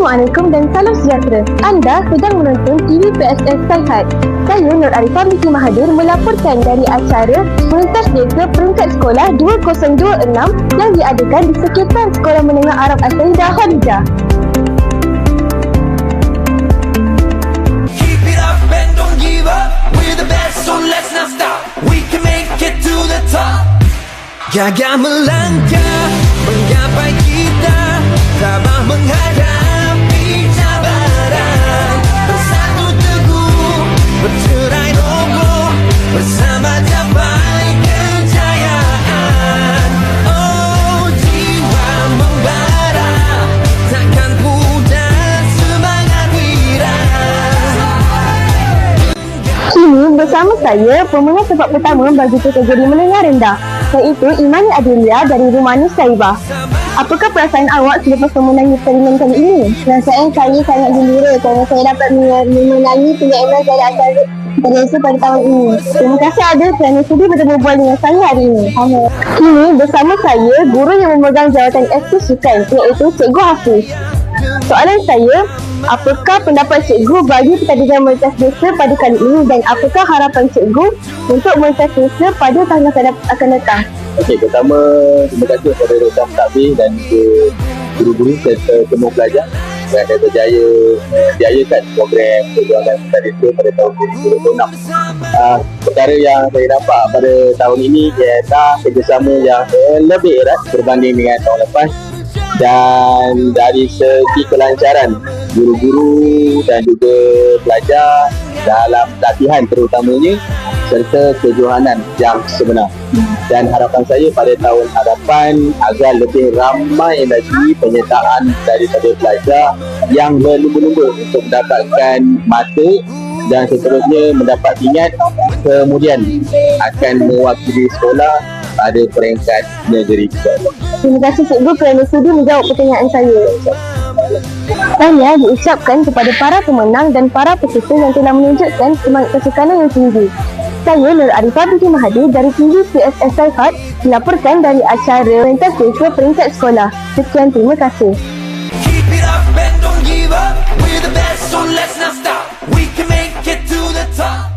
Assalamualaikum dan salam sejahtera. Anda sedang menonton TV PSS Saihat. Saya Nur Arifah binti Mahathir melaporkan dari acara Pentas Desa Peringkat Sekolah 2026 yang diadakan di sekitar Sekolah Menengah Arab As-Saidah Khadijah. Keep it up and don't give up. We're the best, so let's not stop. We can make it to the top. Gagah melangkah, menggapai kita, tabah menghadapi cabaran. Bersatu teguh, bercerai roboh, bersama capai kejayaan. Oh, jiwa membara, takkan pudar semangat wira. Kini bersama saya pemenang tempat pertama bagi kategori menengah rendah, iaitu Imani Adelia dari Rumah Nusaibah. Apakah perasaan awak selepas memenangi pertandingan kali ini? Perasaan saya sangat gembira kerana saya dapat memenangi PMS dari acara desa pada tahun ini. Terima kasih Adel kerana sudi berbual dengan saya hari ini. Kini bersama saya guru yang memegang jawatan SK Sukan, iaitu Cikgu Hafiz. Soalan saya, apakah pendapat cikgu bagi pertandingan Mentas Desa pada kali ini dan apakah harapan cikgu untuk Mentas Desa pada tahun akan datang? Okey, pertama terima kasih kepada Rosam Takbir dan juga guru-guru serta semua pelajar kerana berjayakan program perjuangan Mentas Desa pada tahun 2026. Perkara yang saya nampak pada tahun ini ialah kerjasama yang lebih erat berbanding dengan tahun lepas, dan dari segi kelancaran guru-guru dan juga pelajar dalam latihan terutamanya serta kejohanan yang sebenar. Dan harapan saya pada tahun hadapan agar lebih ramai lagi penyertaan daripada pelajar yang berlumba-lumba untuk mendapatkan mata dan seterusnya mendapat minat, kemudian akan mewakili sekolah pada peringkat negeri. Terima kasih cikgu kerana sudi menjawab pertanyaan saya. Tahniah diucapkan kepada para pemenang dan para peserta yang telah menunjukkan semangat kesukanan yang tinggi. Saya Nur Arifah binti Mahathir dari TV PSS Saihat melaporkan dari acara Pentas Desa Peringkat Sekolah. Sekian, terima kasih. Keep it up and don't give up. We're the best, so let's not stop. We can make it to the top.